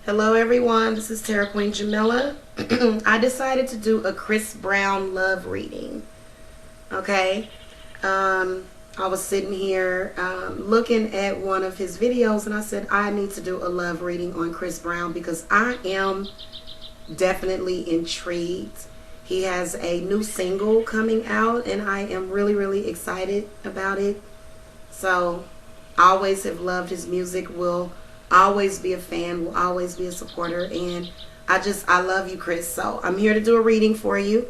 Hello everyone, this is Terra Queen Jamila. I decided to do a Chris Brown love reading. Okay, I was sitting here looking at one of his videos and I said I need to do a love reading on Chris Brown because I am definitely intrigued. He has a new single coming out and I am really excited about it. So I always have loved his music, will always be a fan, will always be a supporter, and I love you, Chris. So I'm here to do a reading for you.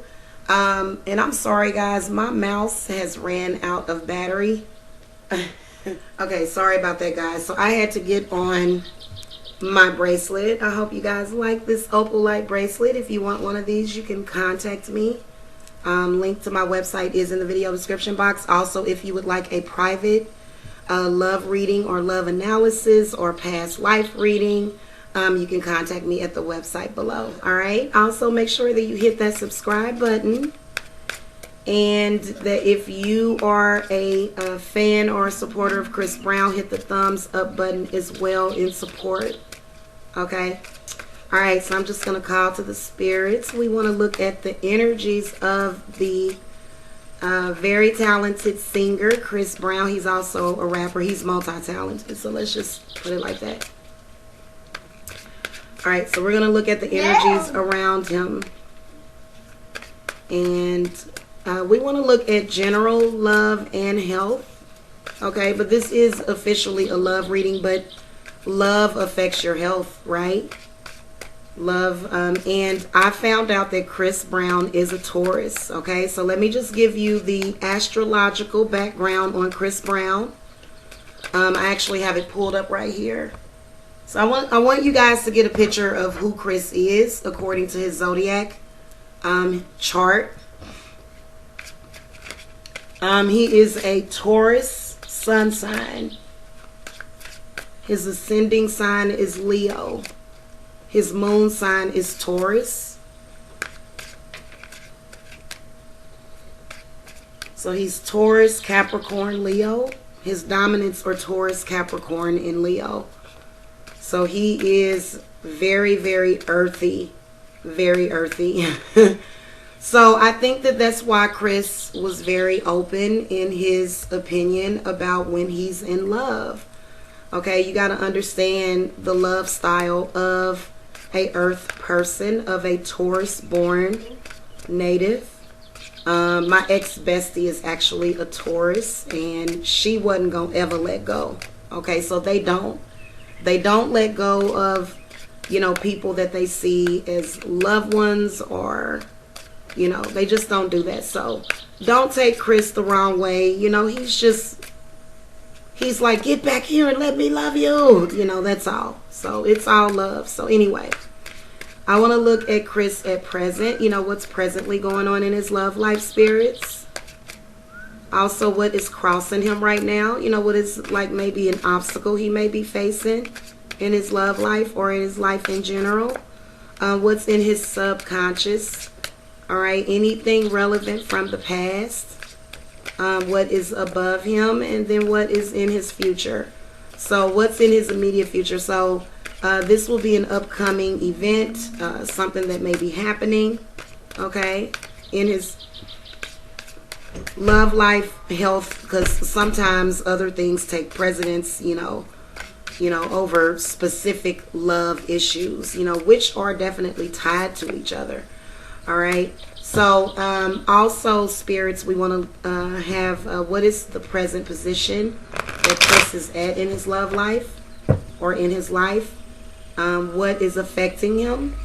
And I'm sorry guys, my mouse has ran out of battery. Okay, sorry about that guys. So I had to get on my bracelet. I hope you guys like this opalite bracelet. If you want one of these, you can contact me. Link to my website is in the video description box. Also, if you would like a private love reading or love analysis or past life reading, you can contact me at the website below. All right, also make sure that you hit that subscribe button, and that if you are a fan or a supporter of Chris Brown, hit the thumbs up button as well in support. Okay, all right, so I'm just going to call to the spirits. We want to look at the energies of the very talented singer, Chris Brown. He's also a rapper. He's multi-talented. So let's just put it like that. All right, so we're going to look at the energies around him. And we want to look at general love and health. Okay, but this is officially a love reading, but love affects your health, right? Love, and I found out that Chris Brown is a Taurus. Okay, so let me just give you the astrological background on Chris Brown. I actually have it pulled up right here. So I want you guys to get a picture of who Chris is according to his zodiac chart. He is a Taurus sun sign. His ascending sign is Leo. His moon sign is Taurus. So he's Taurus, Capricorn, Leo. His dominants are Taurus, Capricorn, and Leo. So he is very earthy. Very earthy. So I think that that's why Chris was very open in his opinion about when he's in love. Okay, you got to understand the love style of a earth person, of a Taurus born native. My ex-bestie is actually a Taurus and she wasn't gonna ever let go. Okay, so they don't let go of, you know, people that they see as loved ones, or, you know, they just don't do that. So don't take Chris the wrong way. You know, he's like, get back here and let me love you. You know, that's all. So it's all love. So anyway, I want to look at Chris at present. You know, what's presently going on in his love life, spirits. Also, what is crossing him right now. You know, what is like maybe an obstacle he may be facing in his love life or in his life in general. What's in his subconscious. All right, anything relevant from the past. What is above him, and then what is in his future. So what's in his immediate future. So this will be an upcoming event, something that may be happening, okay, in his love life, health, because sometimes other things take precedence, you know, over specific love issues, you know, which are definitely tied to each other. All right. So also, spirits, we want to have what is the present position that Chris is at in his love life or in his life. What is affecting him,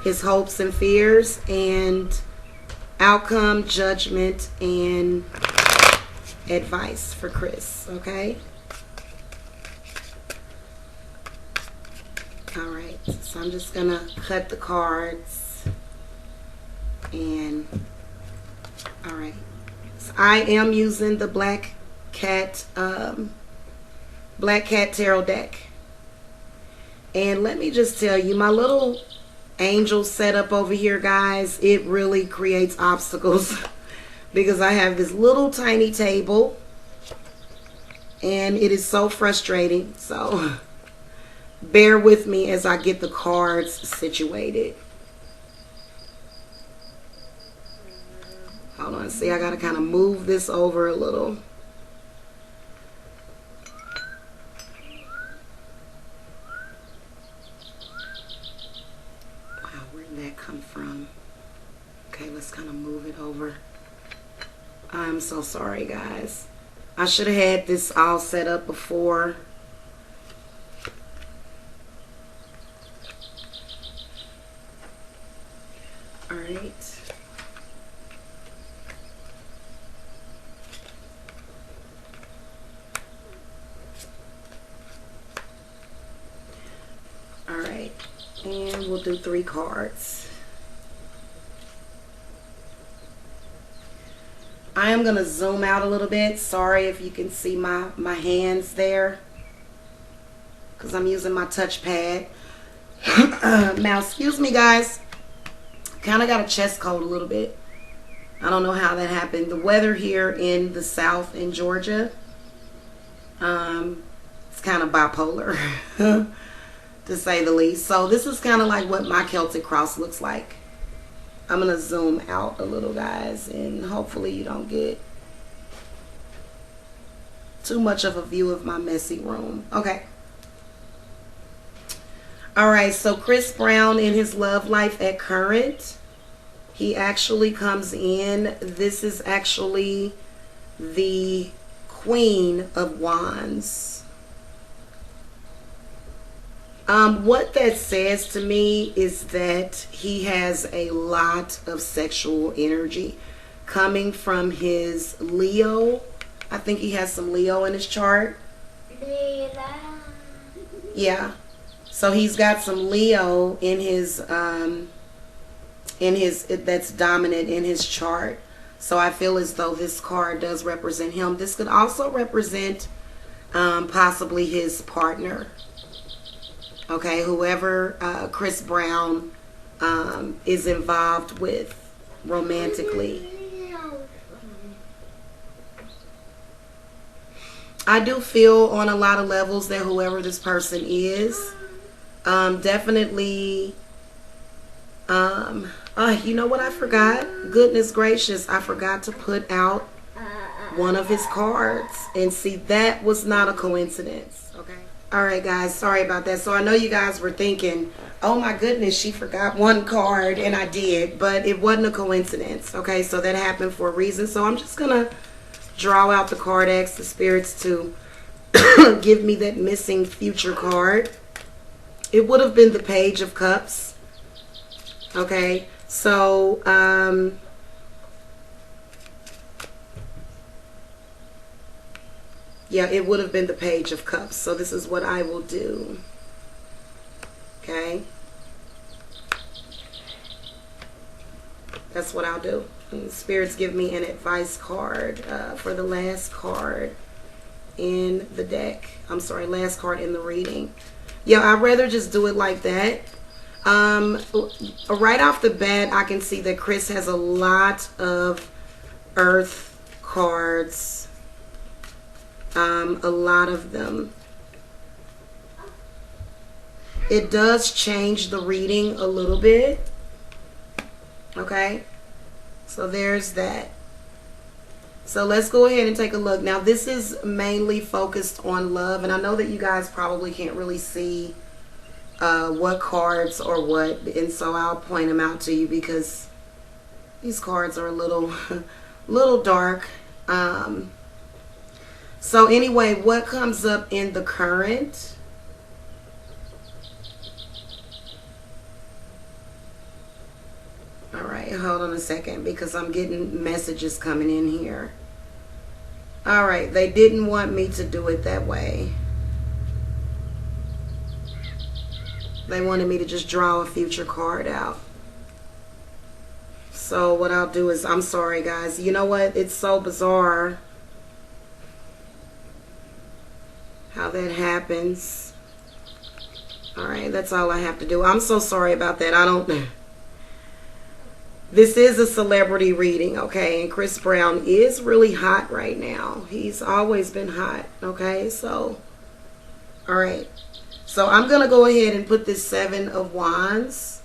his hopes and fears, and outcome, judgment, and advice for Chris. Okay. All right, so I'm just gonna cut the cards, and all right, so I am using the Black Cat Tarot deck. And let me just tell you, my little angel setup over here, guys, it really creates obstacles because I have this little tiny table And it is so frustrating. So bear with me as I get the cards situated. Hold on. See, I got to kind of move this over a little. Wow, where did that come from? Okay, let's kind of move it over. I'm so sorry, guys. I should have had this all set up before. All right. All right. And we'll do 3 cards. I am going to zoom out a little bit. Sorry if you can see my hands there, because I'm using my touchpad. Now, excuse me, guys. Kind of got a chest cold a little bit. I don't know how that happened. The weather here in the South in Georgia, it's kind of bipolar, to say the least. So this is kind of like what my Celtic cross looks like. I'm going to zoom out a little, guys, and hopefully you don't get too much of a view of my messy room. Okay. All right, so Chris Brown in his love life at current, he actually comes in. This is actually the Queen of Wands. What that says to me is that he has a lot of sexual energy coming from his Leo. I think he has some Leo in his chart. Yeah. So he's got some Leo in his that's dominant in his chart. So I feel as though this card does represent him. This could also represent possibly his partner. Okay, whoever Chris Brown is involved with romantically. I do feel on a lot of levels that whoever this person is, definitely, you know what I forgot? Goodness gracious, I forgot to put out one of his cards. And see, that was not a coincidence. Okay. All right, guys, sorry about that. So I know you guys were thinking, oh my goodness, she forgot one card, and I did, but it wasn't a coincidence. Okay, so that happened for a reason. So I'm just going to draw out the card, ask the spirits to give me that missing future card. It would have been the Page of Cups. Okay, so yeah, it would have been the Page of Cups. So this is what I will do. Okay. That's what I'll do. And the spirits give me an advice card for the last card in the deck. I'm sorry, last card in the reading. Yeah, I'd rather just do it like that. Right off the bat, I can see that Chris has a lot of earth cards. A lot of them. It does change the reading a little bit. Okay, so there's that. So let's go ahead and take a look. Now this is mainly focused on love, and I know that you guys probably can't really see what cards or what, and so I'll point them out to you because these cards are a little dark. So anyway, what comes up in the current? All right, hold on a second because I'm getting messages coming in here. All right, they didn't want me to do it that way. They wanted me to just draw a future card out. So what I'll do is, I'm sorry guys, you know what? It's so bizarre how that happens. All right, that's all I have to do. I'm so sorry about that. I don't This is a celebrity reading, okay? And Chris Brown is really hot right now. He's always been hot, okay? So, all right. So I'm going to go ahead and put this Seven of Wands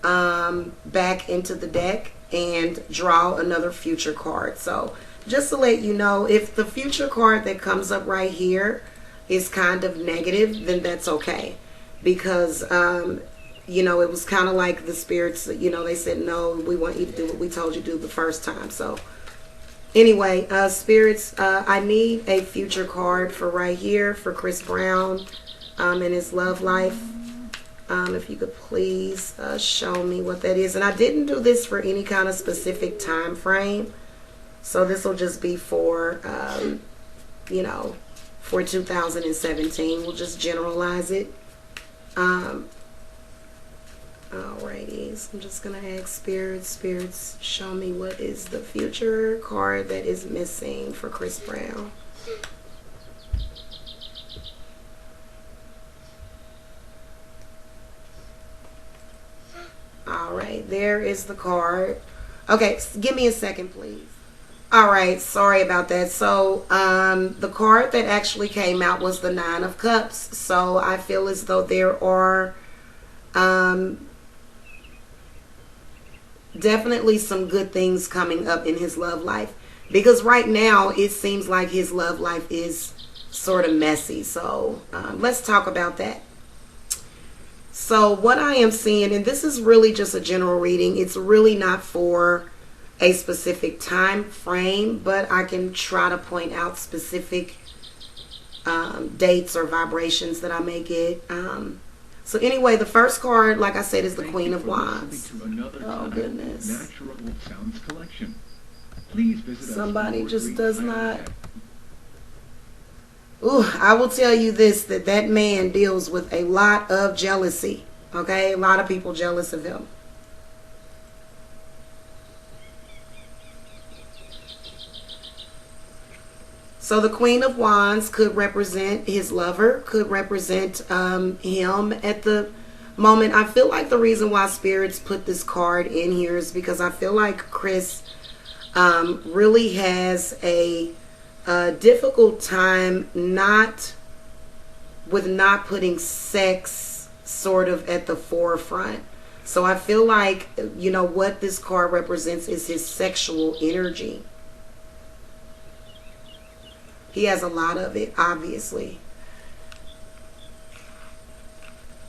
back into the deck and draw another future card. So just to let you know, if the future card that comes up right here is kind of negative, then that's okay. Because, you know, it was kind of like the spirits, you know, they said, no, we want you to do what we told you to do the first time. So anyway, spirits, I need a future card for right here for Chris Brown in his love life. If you could please show me what that is. And I didn't do this for any kind of specific time frame. So this will just be for, you know, for 2017. We'll just generalize it. Alrighty, so I'm just going to ask spirits, show me what is the future card that is missing for Chris Brown. Alright, there is the card. Okay, give me a second, please. Alright, sorry about that. So, the card that actually came out was the Nine of Cups. So, I feel as though there are definitely some good things coming up in his love life. Because right now, it seems like his love life is sort of messy. So, let's talk about that. So what I am seeing, and this is really just a general reading, it's really not for a specific time frame, but I can try to point out specific dates or vibrations that I may get. So anyway, the first card, like I said, is the Queen of Wands. Oh goodness. Natural Sounds Collection. Please visit Somebody just does not. Ooh, I will tell you this, that man deals with a lot of jealousy. Okay, a lot of people jealous of him. So the Queen of Wands could represent his lover, could represent him at the moment. I feel like the reason why spirits put this card in here is because I feel like Chris really has a difficult time not putting sex sort of at the forefront. So I feel like, you know, what this card represents is his sexual energy. He has a lot of it, obviously.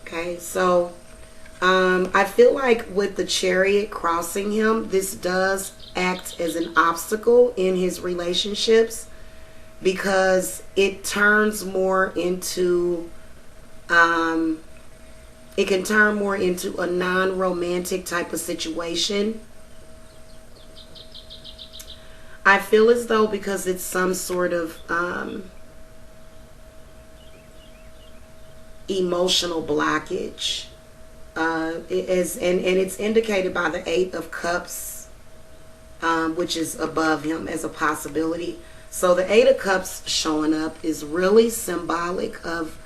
Okay, so I feel like with the Chariot crossing him, this does act as an obstacle in his relationships, because it turns more into it can turn more into a non-romantic type of situation. I feel as though because it's some sort of emotional blockage, it is, and it's indicated by the Eight of Cups, which is above him as a possibility. So the Eight of Cups showing up is really symbolic of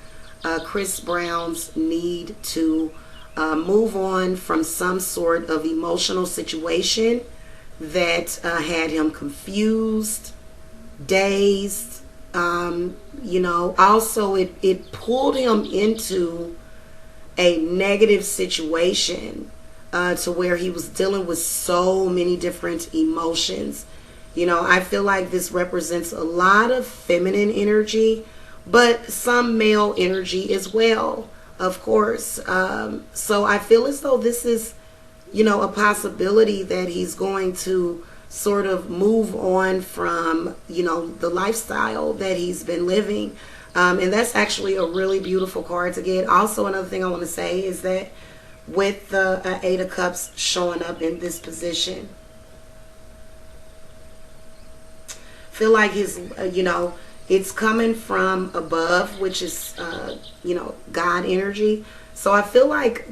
Chris Brown's need to move on from some sort of emotional situation that had him confused, dazed. You know, also it pulled him into a negative situation to where he was dealing with so many different emotions. You know, I feel like this represents a lot of feminine energy, but some male energy as well, of course. So I feel as though this is, you know, a possibility that he's going to sort of move on from, you know, the lifestyle that he's been living. And that's actually a really beautiful card to get. Also, another thing I want to say is that with the Eight of Cups showing up in this position, feel like his, you know, it's coming from above, which is, you know, God energy. So I feel like,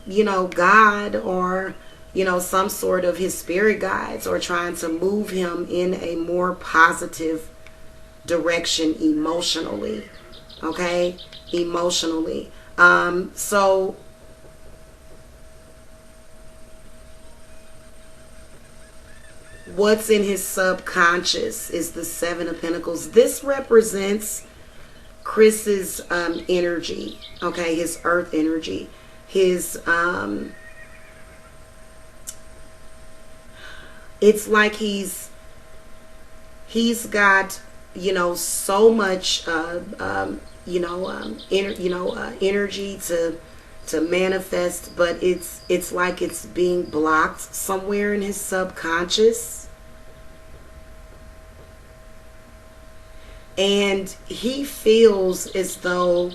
you know, God, or, you know, some sort of his spirit guides are trying to move him in a more positive direction emotionally. Okay, emotionally. So what's in his subconscious is the Seven of Pentacles. This represents Chris's energy, okay, his earth energy, his it's like he's got, you know, so much energy to manifest, but it's like it's being blocked somewhere in his subconscious. And he feels as though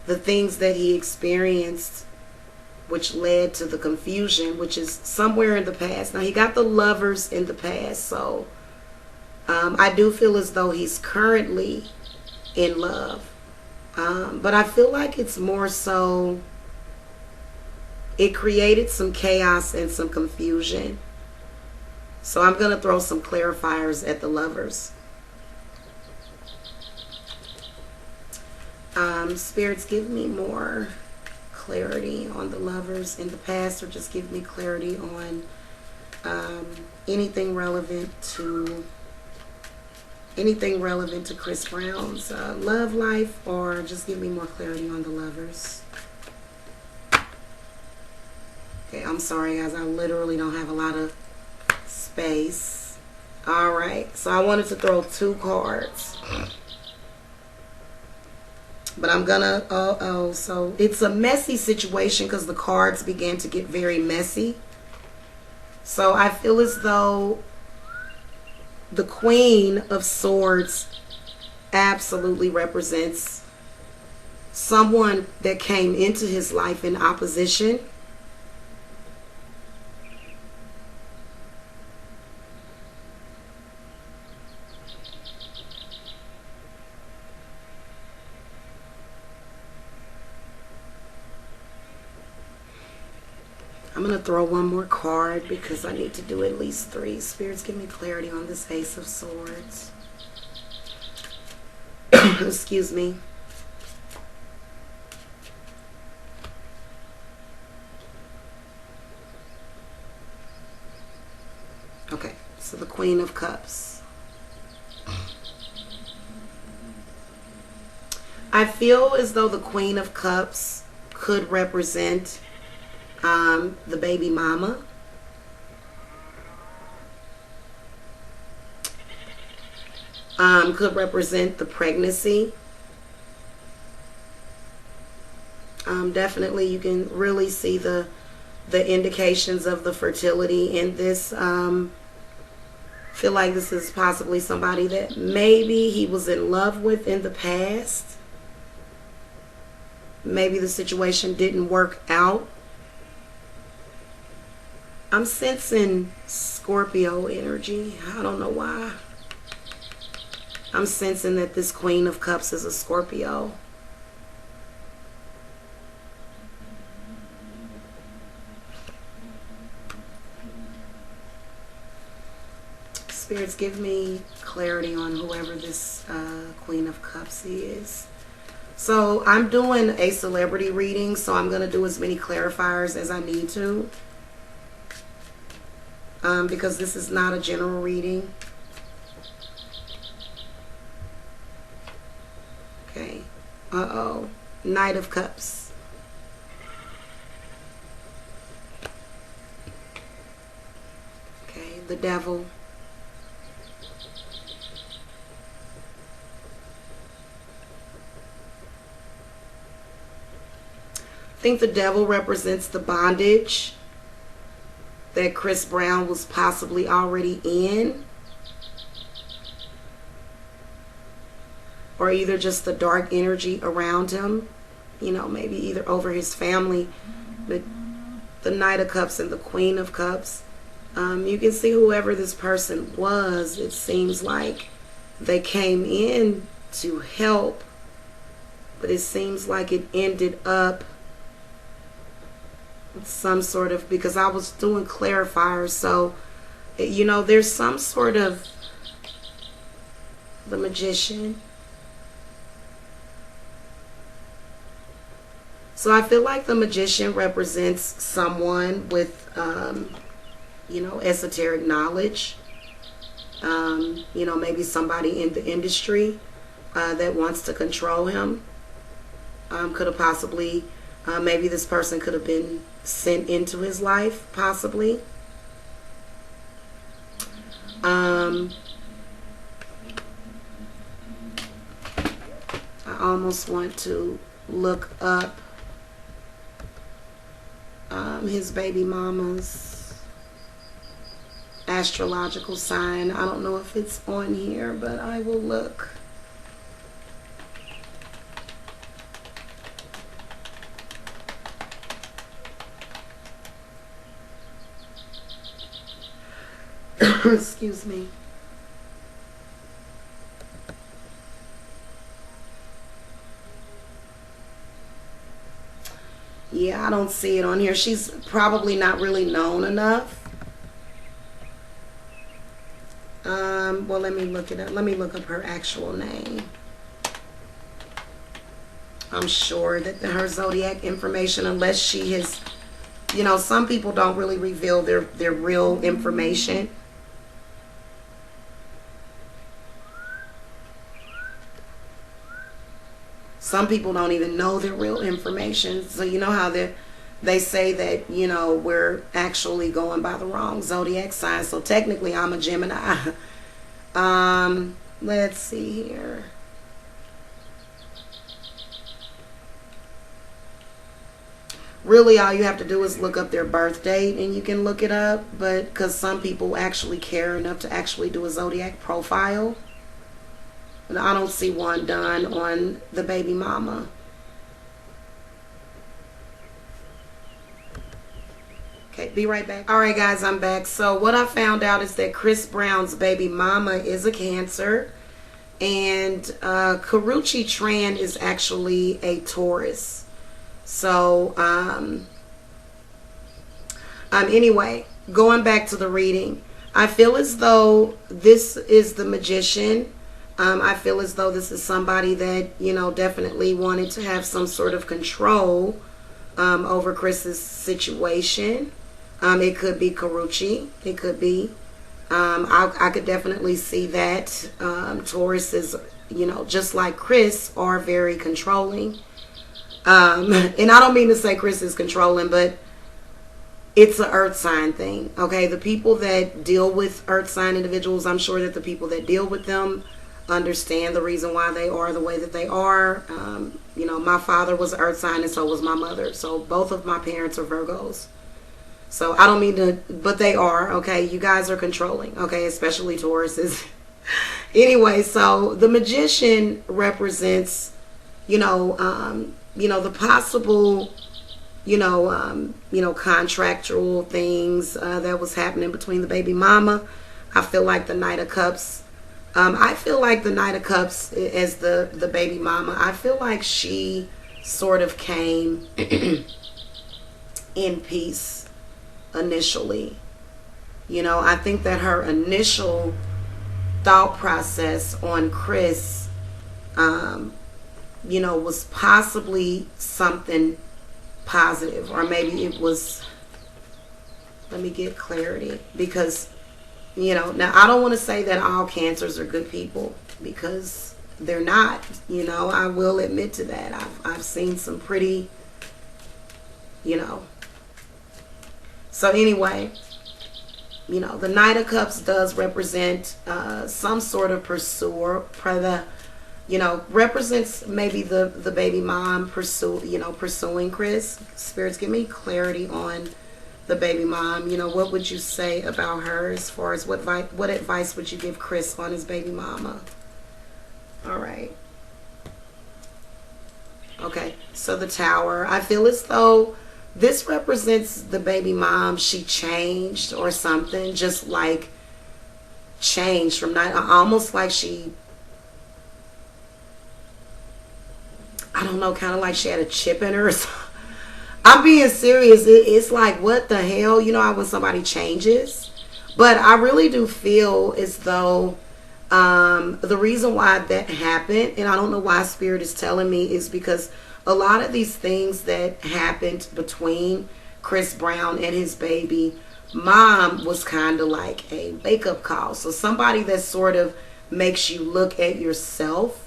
the things that he experienced, which led to the confusion, which is somewhere in the past. Now, he got the Lovers in the past, so I do feel as though he's currently in love. But I feel like it's more so, it created some chaos and some confusion. So I'm going to throw some clarifiers at the Lovers. Spirits, give me more clarity on the Lovers in the past, or just give me clarity on anything relevant to Chris Brown's love life, or just give me more clarity on the Lovers. Okay, I'm sorry guys, I literally don't have a lot of space. Alright, so I wanted to throw 2 cards, but I'm gonna so it's a messy situation because the cards began to get very messy. So I feel as though the Queen of Swords absolutely represents someone that came into his life in opposition. I'm going to throw one more card because I need to do at least 3. Spirits, give me clarity on this Ace of Swords. Excuse me. Okay, so the Queen of Cups. I feel as though the Queen of Cups could represent the baby mama. Could represent the pregnancy. Definitely you can really see the indications of the fertility in this. Feel like this is possibly somebody that maybe he was in love with in the past. Maybe the situation didn't work out. I'm sensing Scorpio energy. I don't know why. I'm sensing that this Queen of Cups is a Scorpio. Spirits, give me clarity on whoever this Queen of Cups is. So I'm doing a celebrity reading, so I'm going to do as many clarifiers as I need to. Because this is not a general reading. Okay. Uh-oh. Knight of Cups. Okay. The Devil. I think the Devil represents the bondage that Chris Brown was possibly already in, or either just the dark energy around him, you know, maybe either over his family. But the Knight of Cups and the Queen of Cups, you can see whoever this person was, it seems like they came in to help, but it seems like it ended up some sort of, because I was doing clarifiers, so you know, there's some sort of, the Magician. So I feel like the Magician represents someone with esoteric knowledge. Maybe somebody in the industry that wants to control him. Could have possibly, maybe this person could have been sent into his life, possibly. I almost want to look up his baby mama's astrological sign. I don't know if it's on here, but I will look. Excuse me. Yeah, I don't see it on here. She's probably not really known enough. Well, let me look it up. Let me look up her actual name. I'm sure that her zodiac information, unless she has, some people don't really reveal their real information. Some people don't even know their real information. So you know how they say that, we're actually going by the wrong zodiac sign. So technically I'm a Gemini. Let's see here. Really, all you have to do is look up their birth date and you can look it up. But because some people actually care enough to actually do a zodiac profile. And I don't see one done on the baby mama. Okay, be right back. All right, guys, I'm back. So what I found out is that Chris Brown's baby mama is a Cancer. And Karrueche Tran is actually a Taurus. So, anyway, going back to the reading, I feel as though this is the Magician. I feel as though this is somebody that, definitely wanted to have some sort of control over Chris's situation. It could be Karrueche. It could be. I could definitely see that. Taurus is, just like Chris, are very controlling. And I don't mean to say Chris is controlling, but it's an earth sign thing. Okay, the people that deal with earth sign individuals, I'm sure that the people that deal with them understand the reason why they are the way that they are. My father was an earth sign and so was my mother. So both of my parents are Virgos. So I don't mean to, but they are, okay? You guys are controlling, okay? Especially Tauruses. Anyway, so the Magician represents, the possible, contractual things that was happening between the baby mama. I feel like the Knight of Cups. I feel like the Knight of Cups as the baby mama. I feel like she sort of came in peace initially. I think that her initial thought process on Chris, was possibly something positive, or maybe it was, let me get clarity, because now I don't want to say that all Cancers are good people, because they're not. I will admit to that. I've seen some pretty, so anyway, the Knight of Cups does represent some sort of pursuer, represents maybe the baby mom pursuing Chris. Spirits, give me clarity on the baby mom. What would you say about her, as far as what advice would you give Chris on his baby mama? All right. Okay, so the Tower. I feel as though this represents the baby mom. She changed or something, just like changed from night, almost like she, I don't know, kind of like she had a chip in her or something. I'm being serious. It's like, what the hell? How when somebody changes. But I really do feel as though the reason why that happened, and I don't know why Spirit is telling me, is because a lot of these things that happened between Chris Brown and his baby Mom was kind of like a wake-up call. So somebody that sort of makes you look at yourself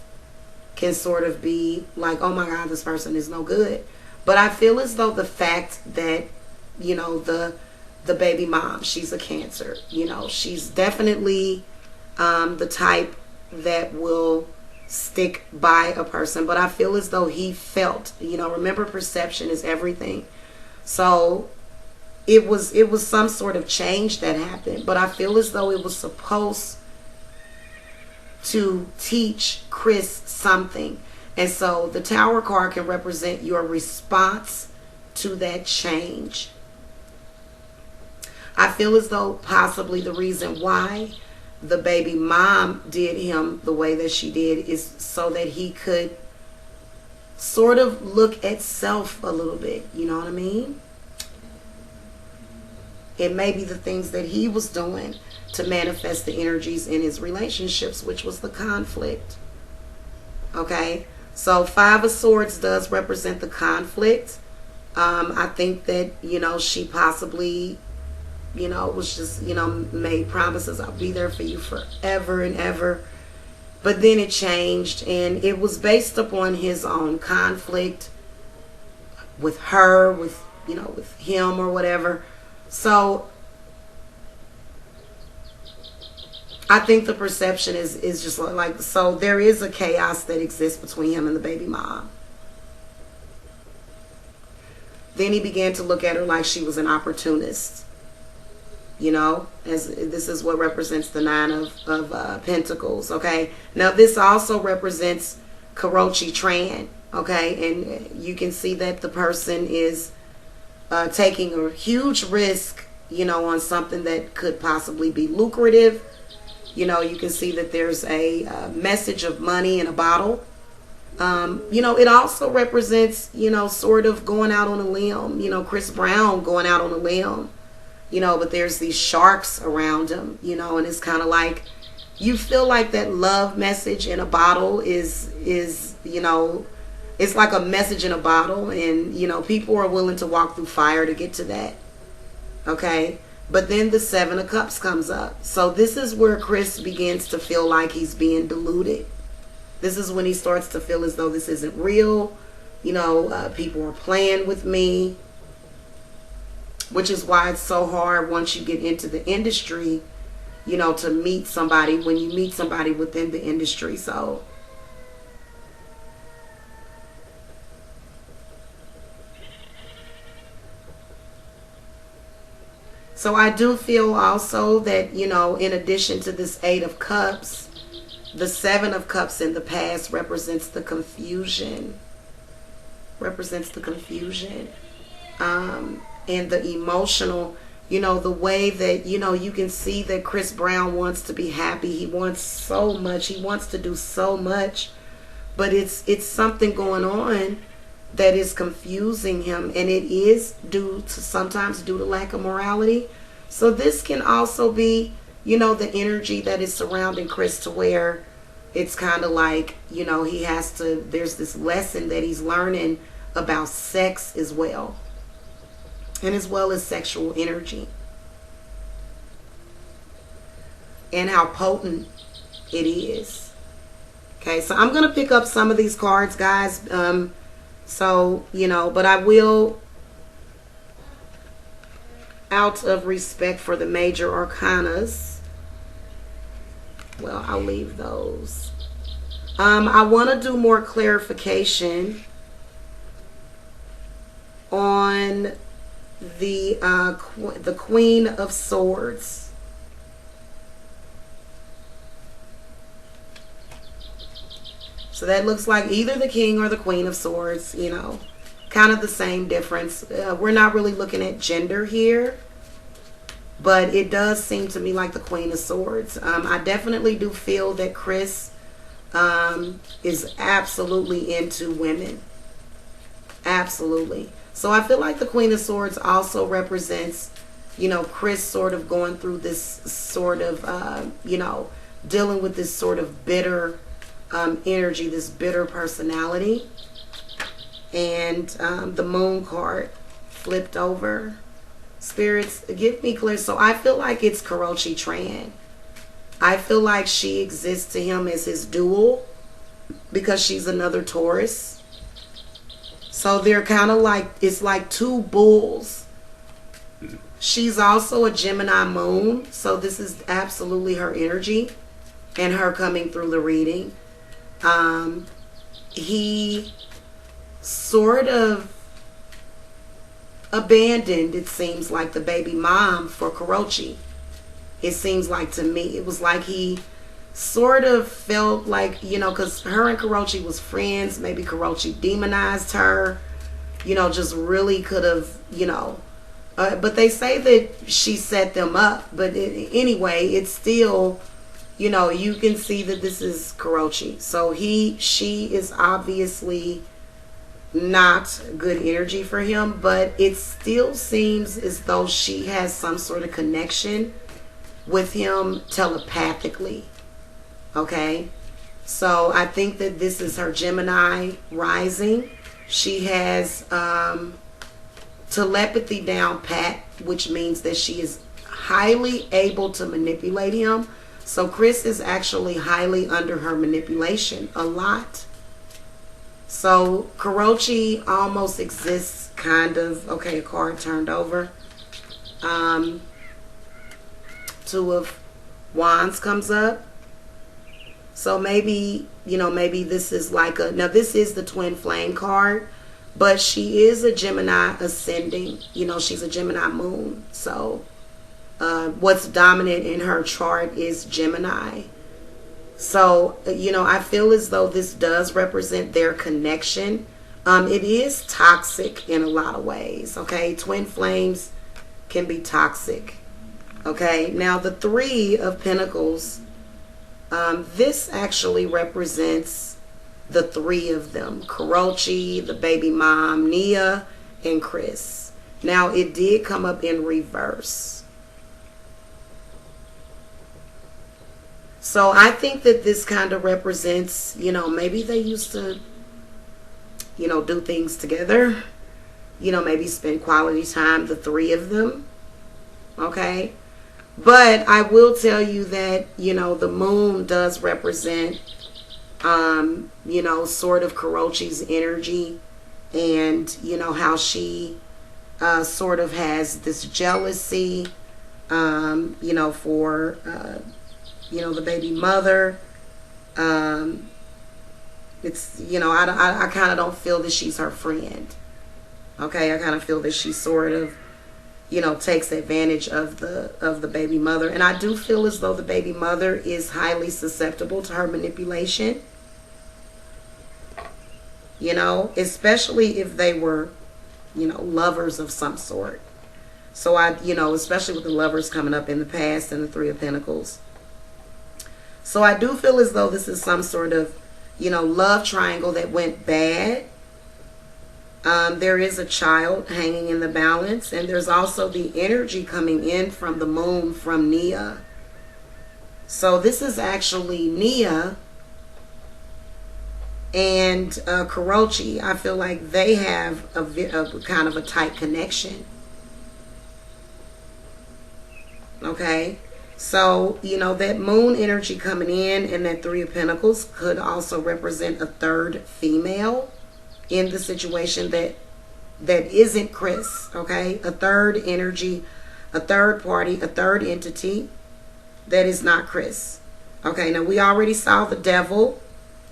can sort of be like, oh my God, this person is no good. But I feel as though the fact that, the baby mom, she's a Cancer, she's definitely the type that will stick by a person. But I feel as though he felt, remember, perception is everything. So it was some sort of change that happened, but I feel as though it was supposed to teach Chris something. And so the Tower card can represent your response to that change. I feel as though possibly the reason why the baby mom did him the way that she did is so that he could sort of look at self a little bit. You know what I mean? It may be the things that he was doing to manifest the energies in his relationships, which was the conflict. Okay? So 5 of Swords does represent the conflict. I think that, she possibly, was just, made promises. I'll be there for you forever and ever. But then it changed, and it was based upon his own conflict with her, with him or whatever. So I think the perception is just like, so there is a chaos that exists between him and the baby mom. Then he began to look at her like she was an opportunist. As this is what represents the 9 of Pentacles. Okay. Now this also represents Karochi Tran. Okay. And you can see that the person is taking a huge risk, on something that could possibly be lucrative. You can see that there's a message of money in a bottle. It also represents, sort of going out on a limb. Chris Brown going out on a limb. But there's these sharks around him, and it's kind of like you feel like that love message in a bottle is it's like a message in a bottle, and people are willing to walk through fire to get to that. Okay? But then the 7 of Cups comes up. So this is where Chris begins to feel like he's being deluded. This is when he starts to feel as though this isn't real. People are playing with me. Which is why it's so hard once you get into the industry, to meet somebody, when you meet somebody within the industry. So I do feel also that, in addition to this 8 of Cups, the 7 of Cups in the past represents the confusion. And the emotional, the way that, you can see that Chris Brown wants to be happy. He wants so much. He wants to do so much. But it's something going on that is confusing him. And it is sometimes due to lack of morality. So this can also be, the energy that is surrounding Chris, to where it's kind of like, there's this lesson that he's learning about sex as well. And as well as sexual energy. And how potent it is. Okay, so I'm going to pick up some of these cards, guys. But I will, out of respect for the major arcanas, well, I'll leave those. I want to do more clarification on the Queen of Swords. So that looks like either the King or the Queen of Swords, kind of the same difference. We're not really looking at gender here, but it does seem to me like the Queen of Swords. I definitely do feel that Chris is absolutely into women. Absolutely. So I feel like the Queen of Swords also represents, Chris sort of going through this sort of, dealing with this sort of bitter energy, this bitter personality. And the Moon card flipped over. Spirits, give me clear. So I feel like it's Kurochi Tran. I feel like she exists to him as his dual because she's another Taurus. So they're kind of like, it's like two bulls. She's also a Gemini moon. So this is absolutely her energy and her coming through the reading. He sort of abandoned, it seems like, the baby mom for Kurochi. It seems like to me. It was like he sort of felt like, because her and Kurochi was friends. Maybe Kurochi demonized her, just really could have, but they say that she set them up. But anyway, it's still, you can see that this is Kurochi. So she is obviously not good energy for him, but it still seems as though she has some sort of connection with him telepathically. Okay, so I think that this is her Gemini rising. She has telepathy down pat, which means that she is highly able to manipulate him. So Chris is actually highly under her manipulation a lot. So Kurochi almost exists kind of. Okay, a card turned over. Two of Wands comes up. So maybe, maybe this is like now this is the twin flame card, but she is a Gemini ascending. She's a Gemini moon. So what's dominant in her chart is Gemini. So, I feel as though this does represent their connection. It is toxic in a lot of ways, okay? Twin flames can be toxic, okay? Now, the Three of Pentacles, this actually represents the three of them. Kurochi, the baby mom, Nia, and Chris. Now, it did come up in reverse. So I think that this kind of represents, maybe they used to, do things together. Maybe spend quality time, the three of them. Okay. But I will tell you that, the moon does represent, sort of Kurochi's energy and, how she sort of has this jealousy, for... the baby mother. It's, I kind of don't feel that she's her friend. Okay, I kind of feel that she sort of, takes advantage of the baby mother. And I do feel as though the baby mother is highly susceptible to her manipulation. Especially if they were, lovers of some sort. So especially with the lovers coming up in the past and the Three of Pentacles. So I do feel as though this is some sort of, love triangle that went bad. There is a child hanging in the balance. And there's also the energy coming in from the moon from Nia. So this is actually Nia and Kurochi. I feel like they have a kind of a tight connection. Okay. So, that moon energy coming in and that Three of Pentacles could also represent a third female in the situation that isn't Chris, okay? A third energy, a third party, a third entity that is not Chris. Okay, now we already saw the devil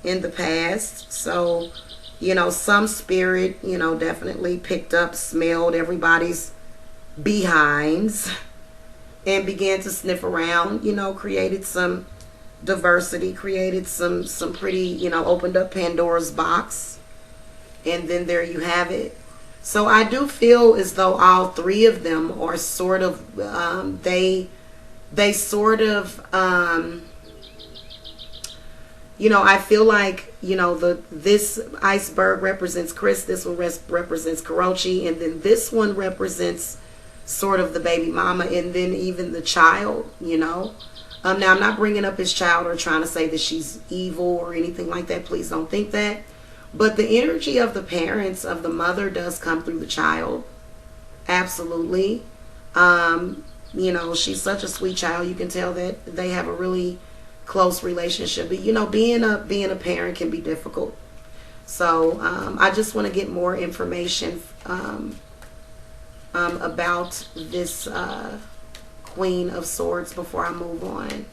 in the past. So, some spirit, definitely picked up, smelled everybody's behinds and began to sniff around, created some diversity, created some pretty, opened up Pandora's box. And then there you have it. So I do feel as though all three of them are sort of, they sort of, I feel like, this iceberg represents Chris, this one represents Kurochi, and then this one represents sort of the baby mama, and then even the child, now I'm not bringing up his child or trying to say that she's evil or anything like that. Please don't think that. But the energy of the parents, of the mother, does come through the child. Absolutely. You know, she's such a sweet child. You can tell that they have a really close relationship. But you know, being a parent can be difficult. So I just want to get more information about this Queen of Swords before I move on.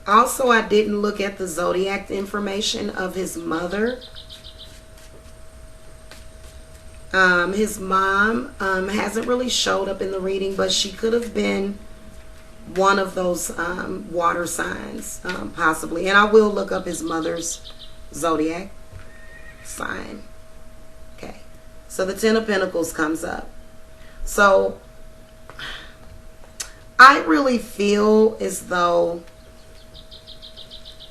Also, I didn't look at the zodiac information of his mother. His mom hasn't really showed up in the reading, but she could have been one of those water signs, possibly. And I will look up his mother's zodiac sign. Okay. So the Ten of Pentacles comes up. So I really feel as though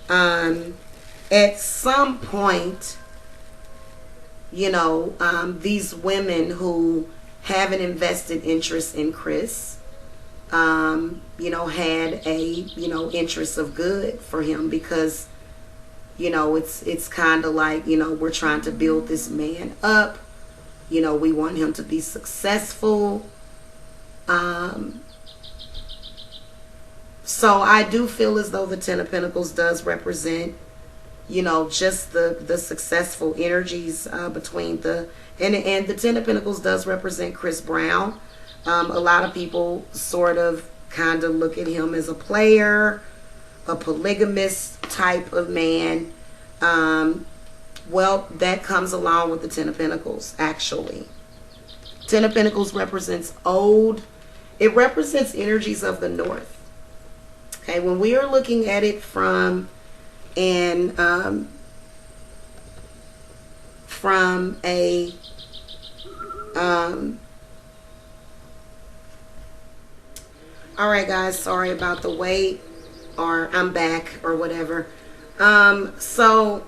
at some point, you know, these women who have an invested interest in Chris, you know, had a, you know, interest of good for him, because, you know, it's kind of like, you know, we're trying to build this man up. You know, we want him to be successful. So I do feel as though the Ten of Pentacles does represent, you know, just the successful energies between the, and the Ten of Pentacles does represent Chris Brown. A lot of people sort of kind of look at him as a player, a polygamist type of man. Well, that comes along with the Ten of Pentacles, actually. Ten of Pentacles represents old. It represents energies of the North. Okay, when we are looking at it from a all right, guys, sorry about the wait, or I'm back or whatever. So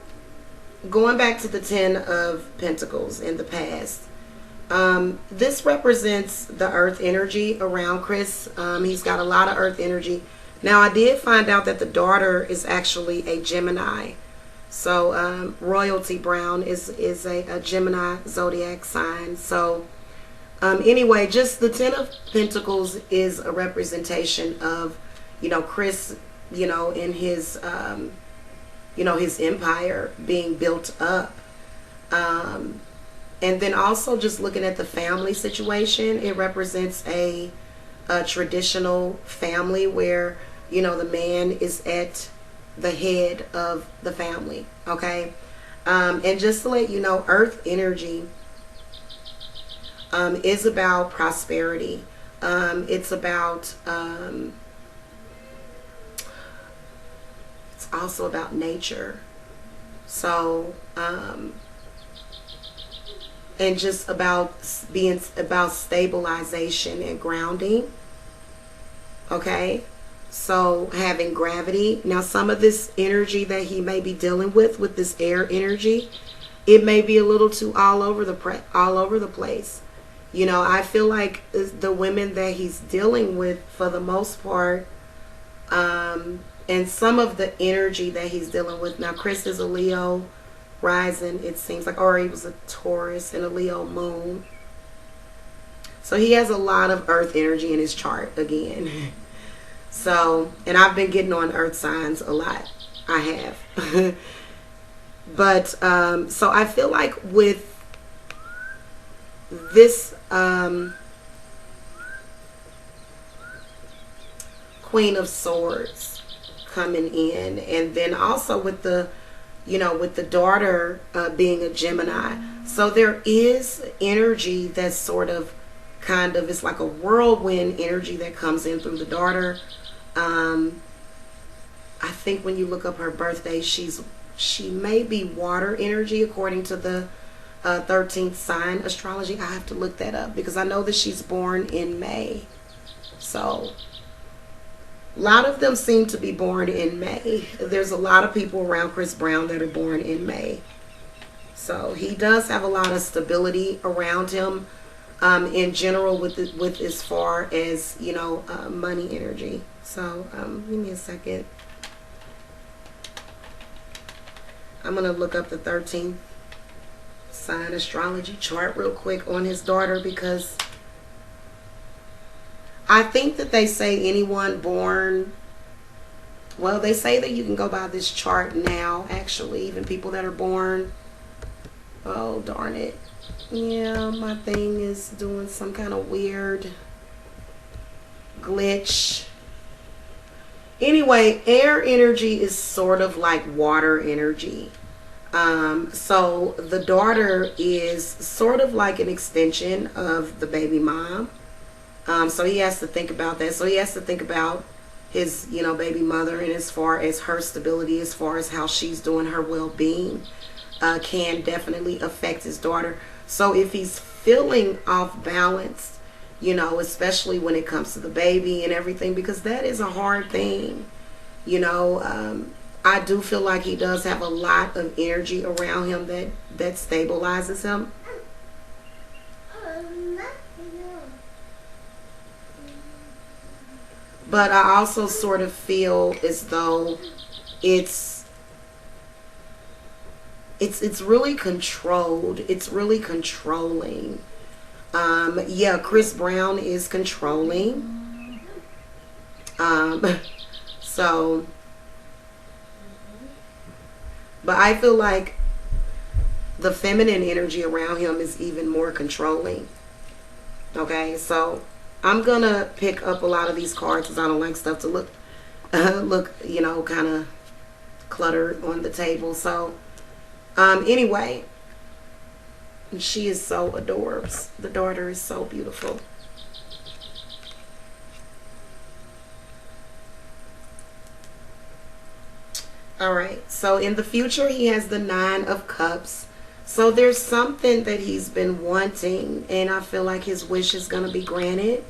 going back to the Ten of Pentacles in the past, this represents the earth energy around Chris. He's got a lot of earth energy. Now, I did find out that the daughter is actually a Gemini. So Royalty Brown is a Gemini zodiac sign. So anyway, just the Ten of Pentacles is a representation of, you know, Chris, you know, in his, you know, his empire being built up. And then also just looking at the family situation, it represents a traditional family where, you know, the man is at the head of the family. Okay. And just to let you know, earth energy is about prosperity. It's about it's also about nature. So and just about being about stabilization and grounding. Okay, so having gravity. Now, some of this energy that he may be dealing with this air energy, it may be a little too all over the place. You know, I feel like the women that he's dealing with, for the most part, and some of the energy that he's dealing with. Now, Chris is a Leo rising, it seems like, or he was a Taurus and a Leo moon. So he has a lot of earth energy in his chart again. So, and I've been getting on earth signs a lot. I have. But so I feel like with this Queen of Swords coming in, and then also with the, you know, with the daughter being a Gemini, so there is energy that's sort of kind of, it's like a whirlwind energy that comes in through the daughter. I think when you look up her birthday, she may be water energy according to the 13th sign astrology. I have to look that up because I know that she's born in May. So a lot of them seem to be born in May. There's a lot of people around Chris Brown that are born in May. So he does have a lot of stability around him in general with as far as, you know, money energy. So give me a second. I'm going to look up the 13th sign astrology chart real quick on his daughter, because I think that they say anyone born, well, they say that you can go by this chart now, actually, even people that are born. Oh, darn it. Yeah, my thing is doing some kind of weird glitch. Anyway, air energy is sort of like water energy. So the daughter is sort of like an extension of the baby mom. So he has to think about that. So he has to think about his, baby mother, and as far as her stability, as far as how she's doing, her well-being, can definitely affect his daughter. So if he's feeling off balance, especially when it comes to the baby and everything, because that is a hard thing, I do feel like he does have a lot of energy around him that stabilizes him. But I also sort of feel as though it's really controlled. It's really controlling. Yeah, Chris Brown is controlling. So, but I feel like the feminine energy around him is even more controlling. Okay, so I'm gonna pick up a lot of these cards because I don't like stuff to look, kind of cluttered on the table. So, anyway, she is so adorable. The daughter is so beautiful. All right, so in the future, he has the Nine of Cups. So there's something that he's been wanting, and I feel like his wish is going to be granted.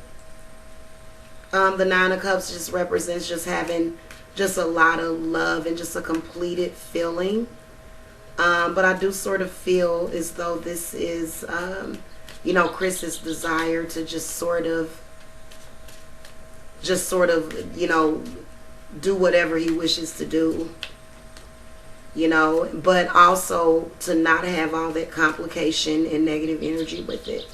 The Nine of Cups just represents just having just a lot of love and just a completed feeling. But I do sort of feel as though this is, Chris's desire to just sort of, do whatever he wishes to do. But also to not have all that complication and negative energy with it.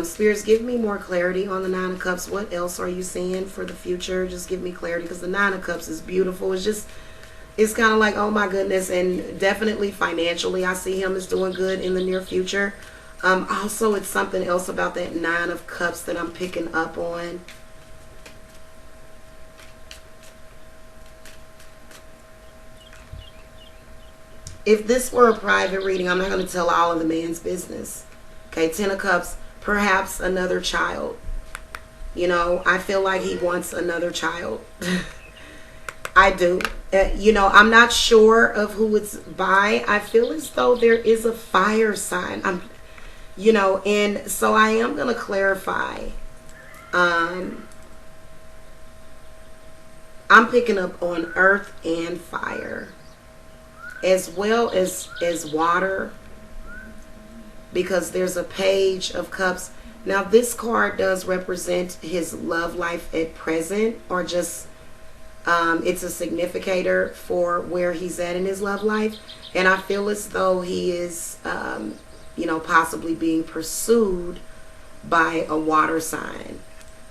Spirits, give me more clarity on the Nine of Cups. What else are you seeing for the future? Just give me clarity, because the Nine of Cups is beautiful. It's kind of like, oh my goodness. And definitely financially, I see him as doing good in the near future. Also, it's something else about that Nine of Cups that I'm picking up on. If this were a private reading, I'm not going to tell all of the man's business. Okay, Ten of Cups, perhaps another child. I feel like he wants another child. I do. I'm not sure of who it's by. I feel as though there is a fire sign. And so I am going to clarify. I'm picking up on earth and fire, as well as water, because there's a Page of Cups. Now this card does represent his love life at present, or just it's a significator for where he's at in his love life. And I feel as though he is possibly being pursued by a water sign.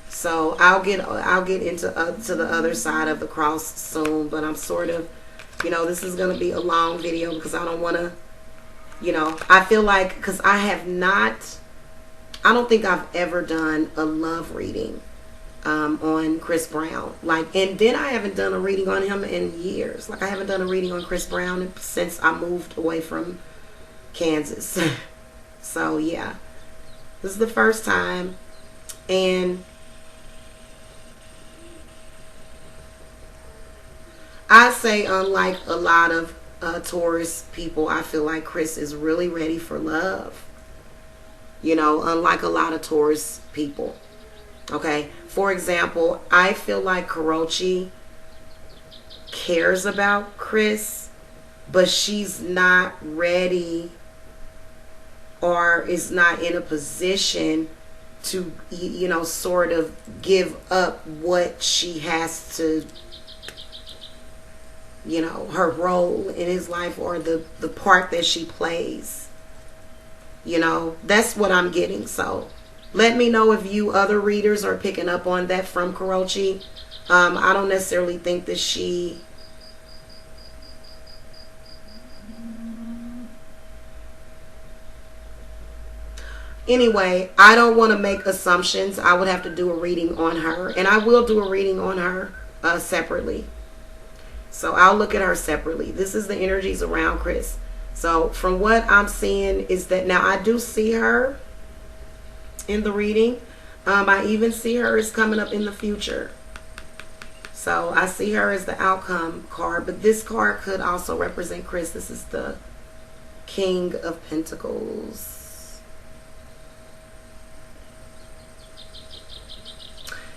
So I'll get into to the other side of the cross soon, but I'm sort of, this is going to be a long video because I don't want to, I feel like, because I don't think I've ever done a love reading on Chris Brown. And then I haven't done a reading on him in years. I haven't done a reading on Chris Brown since I moved away from Kansas. So yeah, this is the first time. And I say, unlike a lot of Taurus people, I feel like Chris is really ready for love. Unlike a lot of Taurus people. Okay. For example, I feel like Karochi cares about Chris, but she's not ready, or is not in a position to, sort of give up what she has to, her role in his life, or the part that she plays. That's what I'm getting. So let me know if you other readers are picking up on that from Kurochi. I don't necessarily think that she... Anyway, I don't want to make assumptions. I would have to do a reading on her. And I will do a reading on her separately. So I'll look at her separately. This is the energies around Chris. So from what I'm seeing is that now I do see her in the reading. I even see her as coming up in the future. So I see her as the outcome card. But this card could also represent Chris. This is the King of Pentacles.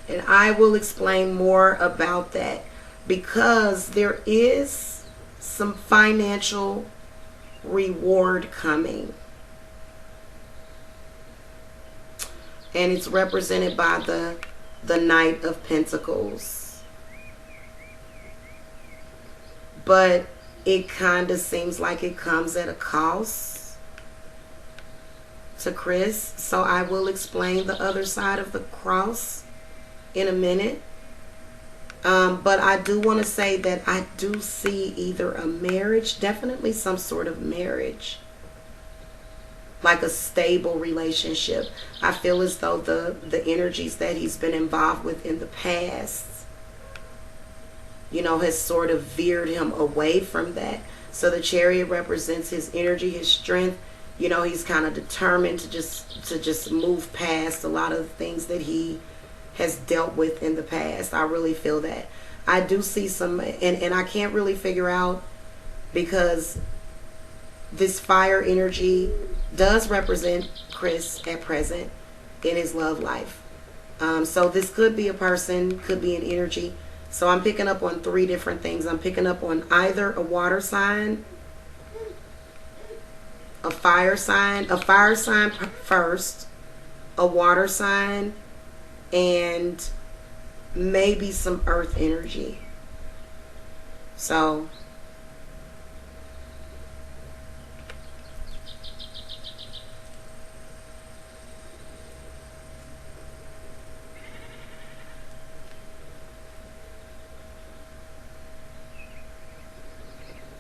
And I will explain more about that because there is some financial reward coming. And it's represented by the Knight of Pentacles. But it kind of seems like it comes at a cost to Chris. So I will explain the other side of the cross in a minute. But I do want to say that I do see either a marriage, definitely some sort of marriage, like a stable relationship. I feel as though the energies that he's been involved with in the past, has sort of veered him away from that. So the Chariot represents his energy, his strength. He's kind of determined to just move past a lot of the things that he has dealt with in the past. I really feel that. I do see some, and I can't really figure out, because this fire energy does represent Chris at present in his love life. So this could be a person, could be an energy. So I'm picking up on 3 different things. I'm picking up on either a water sign, a fire sign first, a water sign, and maybe some earth energy. So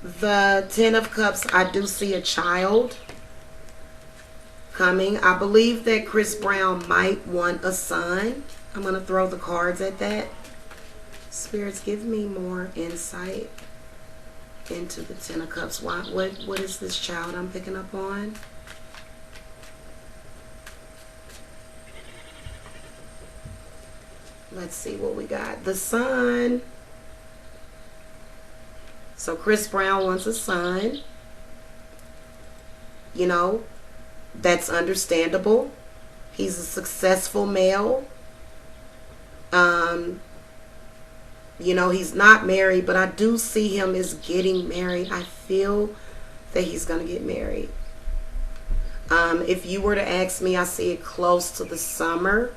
the 10 of Cups, I do see a child coming. I believe that Chris Brown might want a son. I'm going to throw the cards at that. Spirits, give me more insight into the 10 of Cups. What is this child I'm picking up on? Let's see what we got. The Sun. So Chris Brown wants a son. That's understandable. He's a successful male. He's not married, but I do see him as getting married. I feel that he's going to get married. If you were to ask me, I see it close to the summer.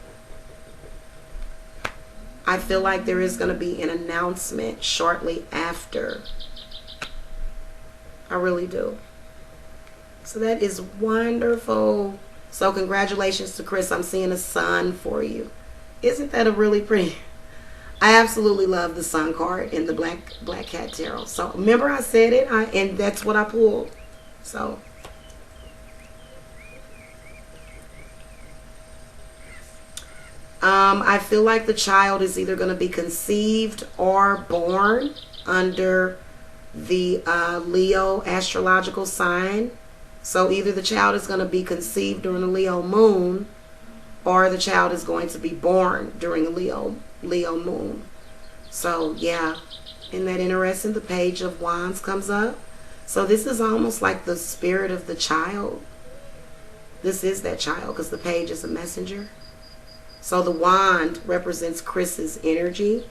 I feel like there is going to be an announcement shortly after. I really do. So that is wonderful. So congratulations to Chris. I'm seeing a son for you. Isn't that a really pretty... I absolutely love the Sun card in the Black Cat Tarot. So remember I said it, and that's what I pulled. So I feel like the child is either going to be conceived or born under the Leo astrological sign. So either the child is going to be conceived during the Leo moon, or the child is going to be born during a Leo moon. So yeah, isn't that interesting? The Page of Wands comes up. So this is almost like the spirit of the child. This is that child, because the page is a messenger. So the wand represents Chris's energy.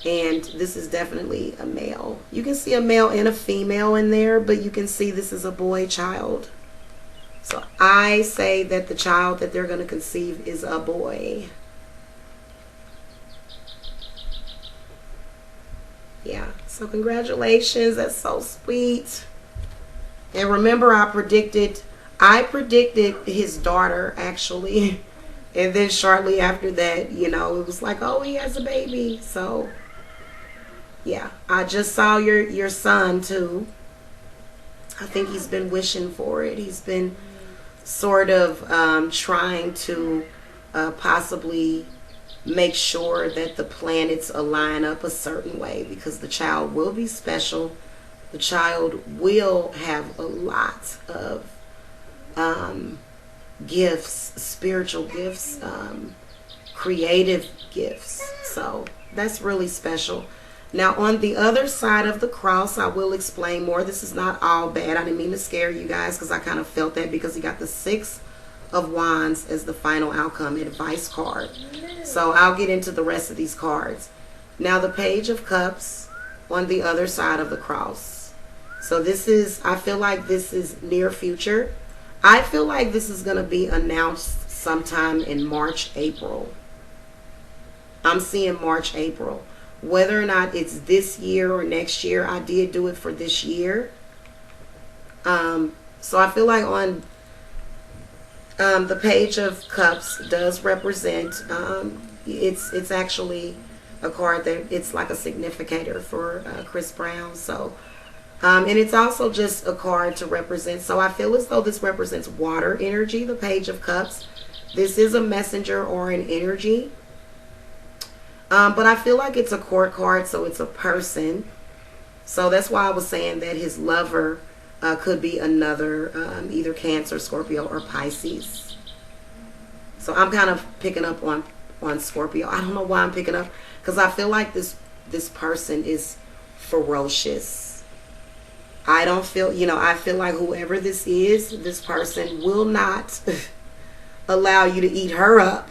And this is definitely a male. You can see a male and a female in there, but you can see this is a boy child. So I say that the child that they're going to conceive is a boy. Yeah, so congratulations. That's so sweet. And remember, I predicted I predicted his daughter actually. And then shortly after that, it was like, oh, he has a baby. So yeah, I just saw your son too. I think he's been wishing for it. He's been sort of trying to possibly make sure that the planets align up a certain way because the child will be special. The child will have a lot of gifts, spiritual gifts, creative gifts. So that's really special. Now, on the other side of the cross, I will explain more. This is not all bad. I didn't mean to scare you guys because I kind of felt that because he got the Six of Wands as the final outcome advice card. So I'll get into the rest of these cards. Now, the Page of Cups on the other side of the cross. So this is, I feel like this is near future. I feel like this is going to be announced sometime in March, April. I'm seeing March, April. Whether or not it's this year or next year, I did do it for this year. So I feel like on the Page of Cups does represent, it's actually a card that it's like a significator for Chris Brown. So, and it's also just a card to represent. So I feel as though this represents water energy, the Page of Cups. This is a messenger or an energy. But I feel like it's a court card, so it's a person. So that's why I was saying that his lover could be another, either Cancer, Scorpio, or Pisces. So I'm kind of picking up on Scorpio. I don't know why I'm picking up, because I feel like this person is ferocious. I don't feel, I feel like whoever this person will not allow you to eat her up.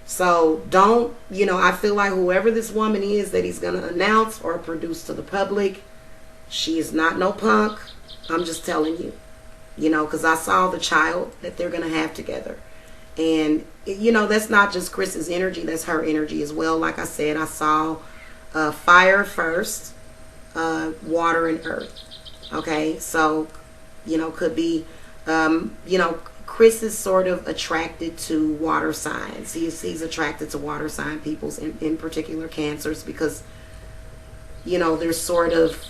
So don't, I feel like whoever this woman is that he's going to announce or produce to the public, she is not no punk. I'm just telling you, because I saw the child that they're going to have together. And, that's not just Chris's energy. That's her energy as well. Like I said, I saw fire first, water and earth. Okay. So, could be, Chris is sort of attracted to water signs. He's attracted to water sign peoples, in particular Cancers, because, they're sort of,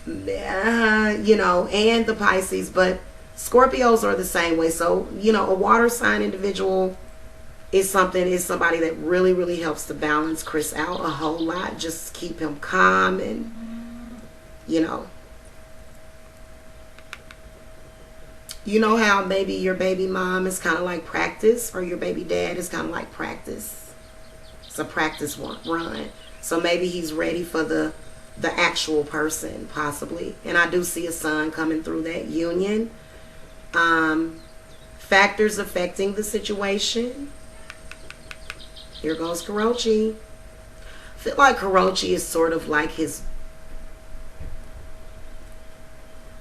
and the Pisces, but Scorpios are the same way. So, a water sign individual is somebody that really, really helps to balance Chris out a whole lot. Just keep him calm and, how maybe your baby mom is kind of like practice, or your baby dad is kind of like practice. It's a practice run. So maybe he's ready for the actual person, possibly. And I do see a son coming through that union. Factors affecting the situation. Here goes Karochi. I feel like Karochi is sort of like his,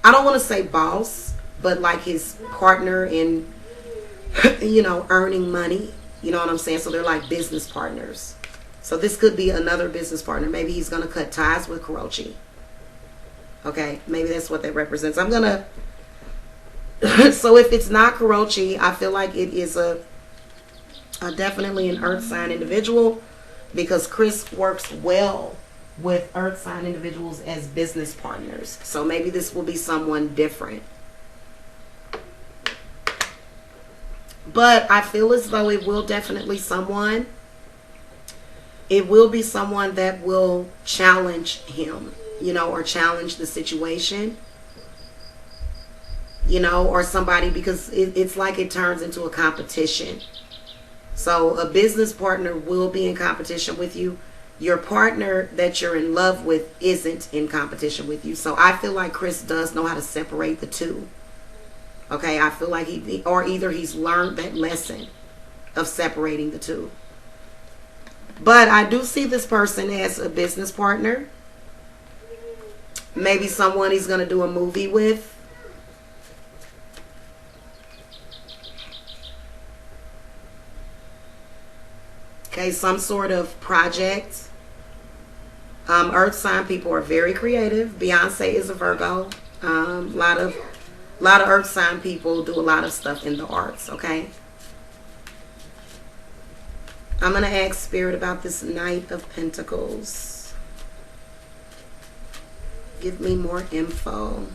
I don't want to say boss, but like his partner in, earning money. You know what I'm saying? So they're like business partners. So this could be another business partner. Maybe he's going to cut ties with Karochi. Okay, maybe that's what that represents. I'm going to, so if it's not Karochi, I feel like it is a definitely an earth sign individual, because Chris works well with earth sign individuals as business partners. So maybe this will be someone different. But I feel as though it will definitely it will be someone that will challenge him, or challenge the situation, or somebody, because it's like it turns into a competition. So a business partner will be in competition with you. Your partner that you're in love with isn't in competition with you. So I feel like Chris does know how to separate the two. Okay, I feel like either he's learned that lesson of separating the two. But I do see this person as a business partner. Maybe someone he's going to do a movie with. Okay, some sort of project. Earth sign people are very creative. Beyonce is a Virgo. A lot of earth sign people do a lot of stuff in the arts, okay? I'm going to ask Spirit about this Knight of Pentacles. Give me more info.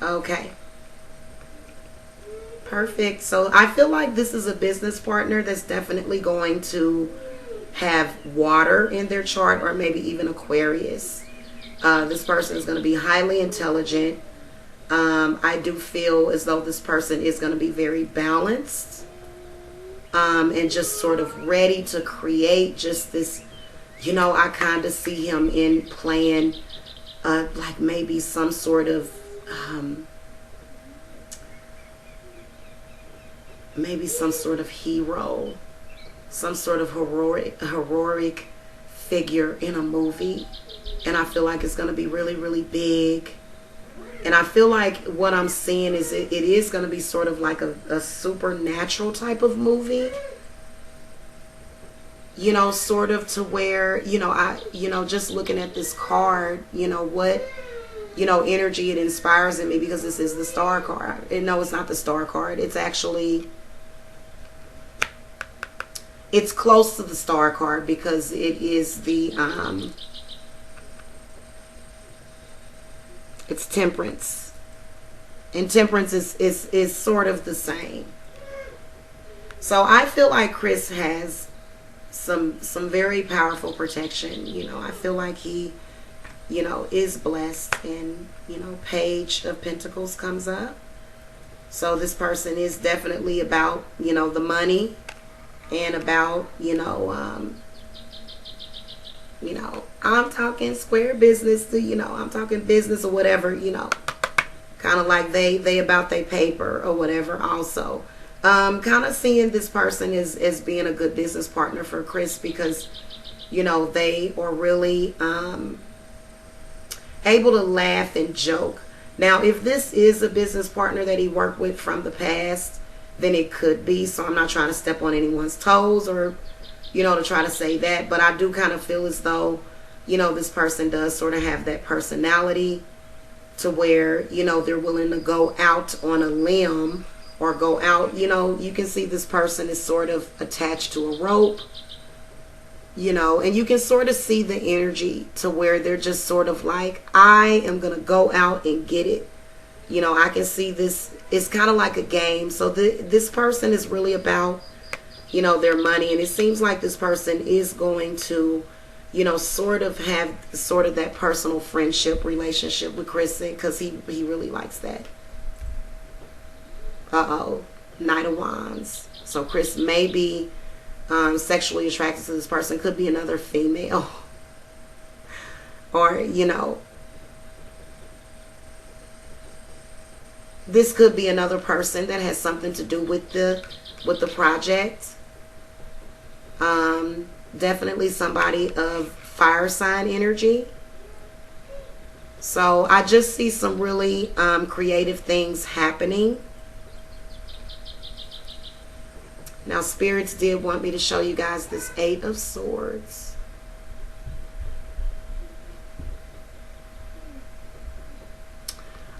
Okay. Perfect. So I feel like this is a business partner that's definitely going to have water in their chart, or maybe even Aquarius. This person is going to be highly intelligent. I do feel as though this person is going to be very balanced, and just sort of ready to create just this, I kind of see him in playing like maybe some sort of hero, some sort of heroic figure in a movie. And I feel like it's going to be really, really big. And I feel like what I'm seeing is it is going to be sort of like a supernatural type of movie. Sort of to where, just looking at this card, what, energy it inspires in me, because this is the Star card. And no, it's not the Star card. It's actually, it's close to the Star card, because it is the, it's Temperance. And Temperance is sort of the same. So I feel like Chris has some very powerful protection. I feel like he, is blessed, and, Page of Pentacles comes up. So this person is definitely about, the money, and about, I'm talking square business to, I'm talking business or whatever, kind of like they about their paper or whatever also. Kind of seeing this person as being a good business partner for Chris, because, they are really able to laugh and joke. Now, if this is a business partner that he worked with from the past, then it could be. So I'm not trying to step on anyone's toes, or, to try to say that. But I do kind of feel as though, this person does sort of have that personality to where, they're willing to go out on a limb, or go out, you can see this person is sort of attached to a rope, and you can sort of see the energy to where they're just sort of like, I am going to go out and get it. I can see this, it's kind of like a game. So this person is really about, their money. And it seems like this person is going to, sort of have sort of that personal friendship relationship with Chris, because he really likes that. Knight of Wands. So Chris may be sexually attracted to this person. Could be another female. Or, this could be another person that has something to do with the project. Definitely somebody of fire sign energy. So I just see some really creative things happening. Now, spirits did want me to show you guys this 8 of Swords.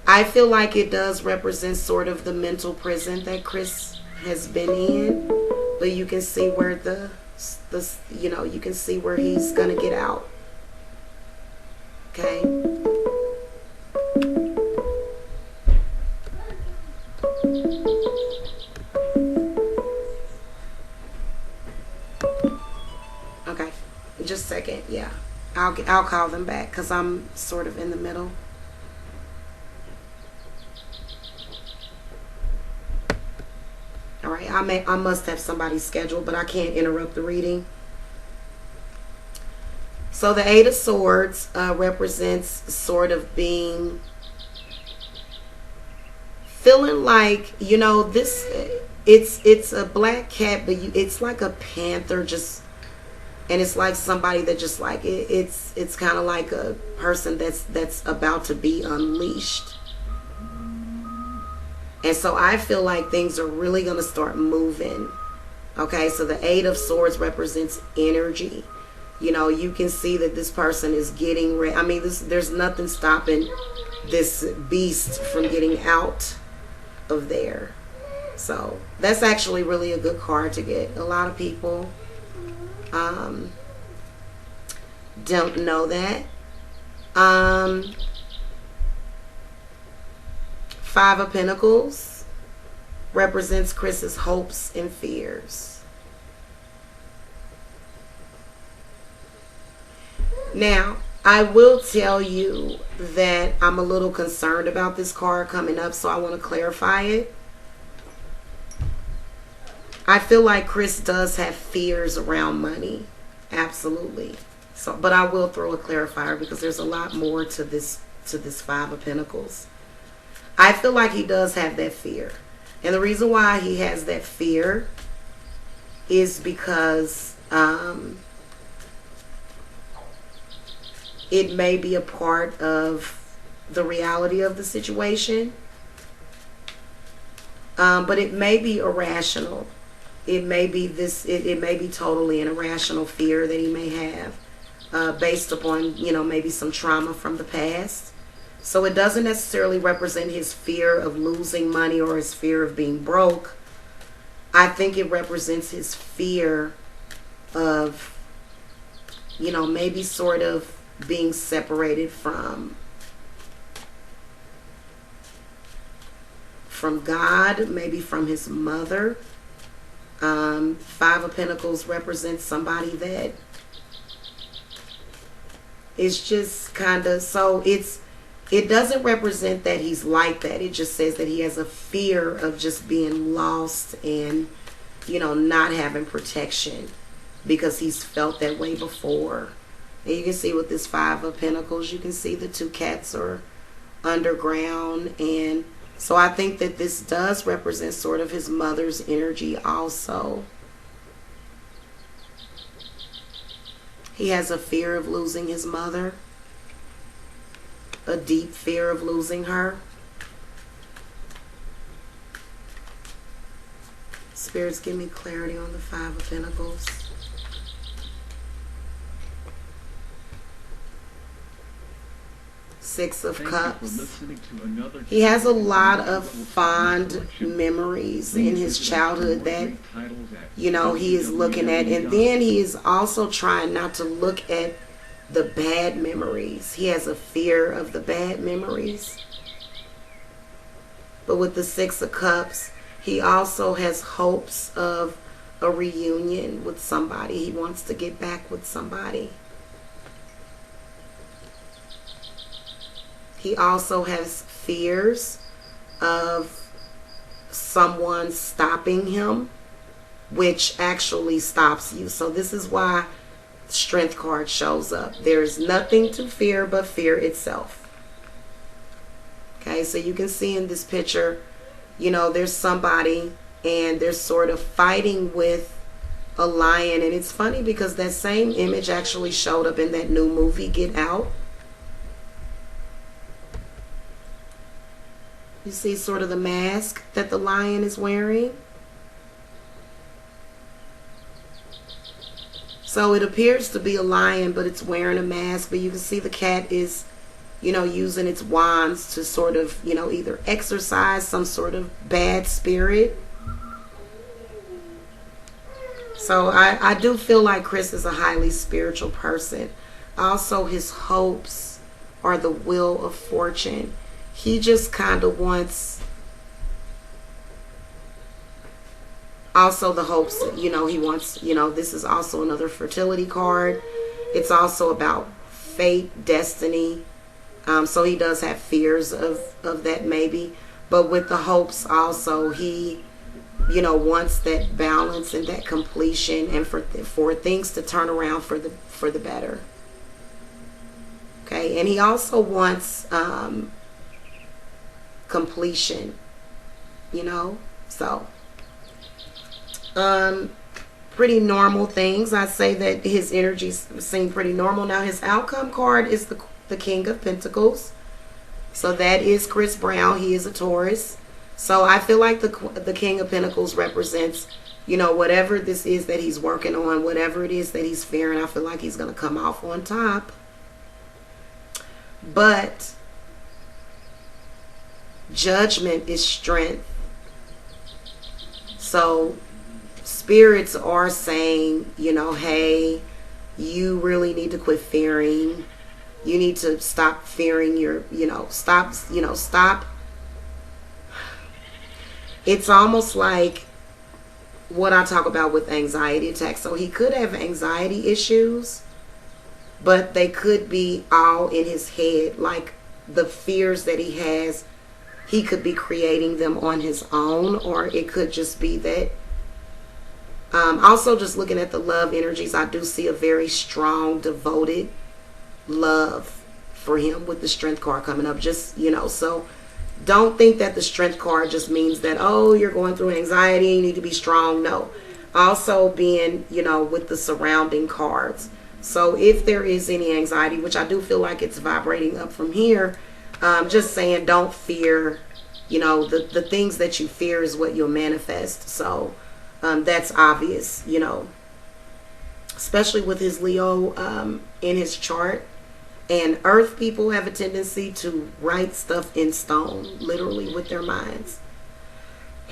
I feel like it does represent sort of the mental prison that Chris has been in. But you can see where you can see where he's going to get out. Okay. Okay. Just a second. Yeah. I'll call them back because I'm sort of in the middle. All right, I must have somebody scheduled, but I can't interrupt the reading. So the 8 of Swords represents sort of feeling like, this, it's a black cat, but it's like a panther, and it's like somebody that just like, it's kind of like a person that's about to be unleashed. And so I feel like things are really going to start moving. Okay, so the 8 of Swords represents energy. You can see that this person is getting ready. I mean, there's nothing stopping this beast from getting out of there. So that's actually really a good card to get. A lot of people don't know that. Five of Pentacles represents Chris's hopes and fears. Now, I will tell you that I'm a little concerned about this card coming up, so I want to clarify it. I feel like Chris does have fears around money. Absolutely. So, but I will throw a clarifier because there's a lot more to this Five of Pentacles. I feel like he does have that fear. And the reason why he has that fear is because it may be a part of the reality of the situation. But it may be irrational. It may be it may be totally an irrational fear that he may have based upon, maybe some trauma from the past. So it doesn't necessarily represent his fear of losing money or his fear of being broke. I think it represents his fear of, maybe sort of being separated from God, maybe from his mother. Five of Pentacles represents somebody that is just kind of, so it doesn't represent that he's like that. It just says that he has a fear of just being lost and, not having protection because he's felt that way before. And you can see with this Five of Pentacles, you can see the two cats are underground. And so I think that this does represent sort of his mother's energy also. He has a fear of losing his mother. A deep fear of losing her. Spirits, give me clarity on the Five of Pentacles. Six of Cups. He has a lot of fond memories in his childhood that, he is looking at. And then he is also trying not to look at the bad memories. He has a fear of the bad memories. But with the Six of Cups, he also has hopes of a reunion with somebody. He wants to get back with somebody. He also has fears of someone stopping him, which actually stops you. So this is why Strength card shows up. There's nothing to fear but fear itself. Okay, so you can see in this picture, there's somebody and they're sort of fighting with a lion. And it's funny because that same image actually showed up in that new movie, Get Out. You see sort of the mask that the lion is wearing. So it appears to be a lion, but it's wearing a mask. But you can see the cat is, using its wands to sort of, either exorcise some sort of bad spirit. So I do feel like Chris is a highly spiritual person. Also, his hopes are the wheel of fortune. He just kind of wants, also the hopes, he wants, this is also another fertility card. It's also about fate, destiny. So he does have fears of that maybe. But with the hopes also, he, wants that balance and that completion and for things to turn around for the better. Okay, and he also wants completion, so pretty normal things. I say that his energies seem pretty normal. Now his outcome card is the King of Pentacles, so that is Chris Brown. He is a Taurus, so I feel like the King of Pentacles represents Whatever this is that he's working on, whatever it is that he's fearing, I feel like he's going to come off on top. But judgment is strength. So spirits are saying, hey, you really need to quit fearing. You need to stop fearing stop. It's almost like what I talk about with anxiety attacks. So he could have anxiety issues, but they could be all in his head. Like the fears that he has, he could be creating them on his own, or it could just be that. Also, just looking at the love energies, I do see a very strong, devoted love for him with the strength card coming up. Just, so don't think that the strength card just means that, oh, you're going through anxiety, you need to be strong. No. Also being, with the surrounding cards. So if there is any anxiety, which I do feel like it's vibrating up from here, just saying don't fear, the things that you fear is what you'll manifest. So that's obvious, especially with his Leo in his chart. And earth people have a tendency to write stuff in stone, literally with their minds.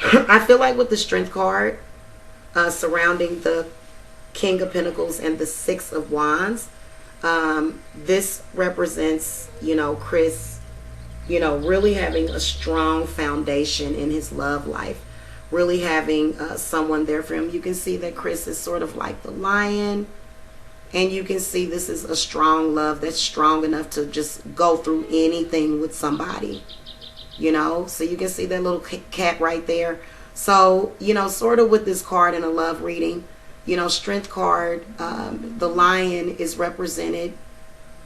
I feel like with the strength card surrounding the King of Pentacles and the Six of Wands, this represents, Chris, really having a strong foundation in his love life, really having someone there for him. You can see that Chris is sort of like the lion. And you can see this is a strong love that's strong enough to just go through anything with somebody, So you can see that little cat right there. So, sort of with this card in a love reading, strength card, the lion is represented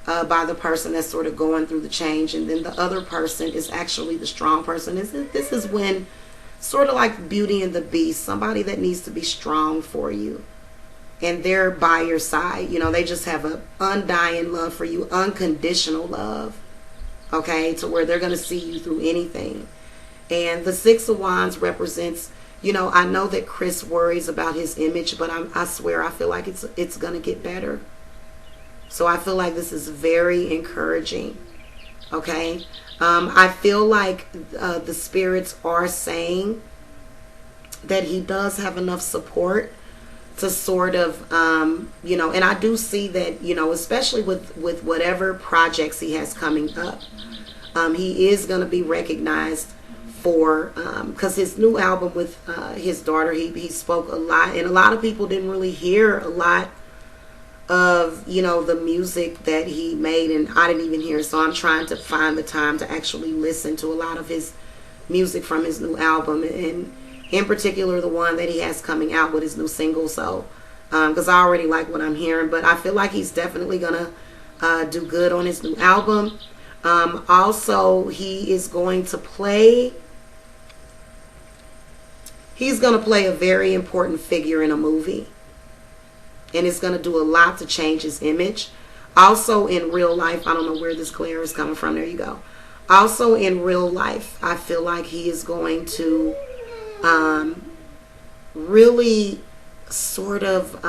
by the person that's sort of going through the change. And then the other person is actually the strong person. This is when, sort of like Beauty and the Beast, somebody that needs to be strong for you. And they're by your side. They just have an undying love for you, unconditional love, okay, to where they're going to see you through anything. And the Six of Wands represents, I know that Chris worries about his image, but I swear I feel like it's going to get better. So I feel like this is very encouraging, okay. I feel like the spirits are saying that he does have enough support to sort of, and I do see that, especially with whatever projects he has coming up, he is going to be recognized for, because his new album with his daughter, he spoke a lot, and a lot of people didn't really hear a lot of, the music that he made, and I didn't even hear, so I'm trying to find the time to actually listen to a lot of his music from his new album, and in particular the one that he has coming out with his new single. So because I already like what I'm hearing, but I feel like he's definitely gonna do good on his new album. Also, he's going to play a very important figure in a movie, and it's going to do a lot to change his image. Also in real life, I don't know where this glare is coming from, there you go. Also in real life, I feel like he is going to really sort of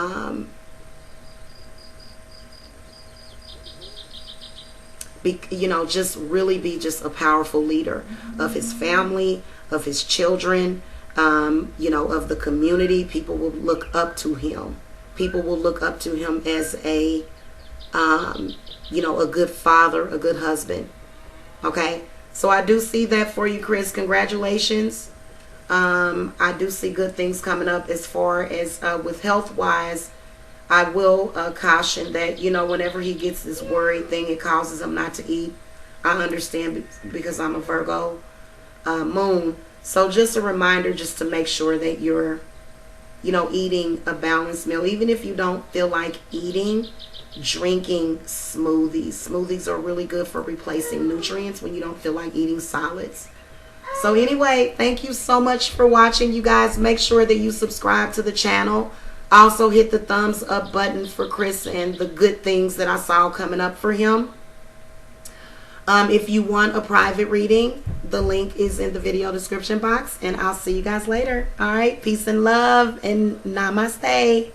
just really be just a powerful leader of his family, of his children, of the community. People will look up to him. People will look up to him as a good father, a good husband. Okay, so I do see that for you, Chris. Congratulations. I do see good things coming up as far as with health wise. I will caution that, whenever he gets this worried thing, it causes him not to eat. I understand because I'm a Virgo moon. So just a reminder, just to make sure that you're, eating a balanced meal. Even if you don't feel like eating, drinking smoothies. Smoothies are really good for replacing nutrients when you don't feel like eating solids. So anyway, thank you so much for watching, you guys. Make sure that you subscribe to the channel. Also hit the thumbs up button for Chris and the good things that I saw coming up for him. If you want a private reading, The link is in the video description box, and I'll see you guys later. All right, peace and love, and namaste.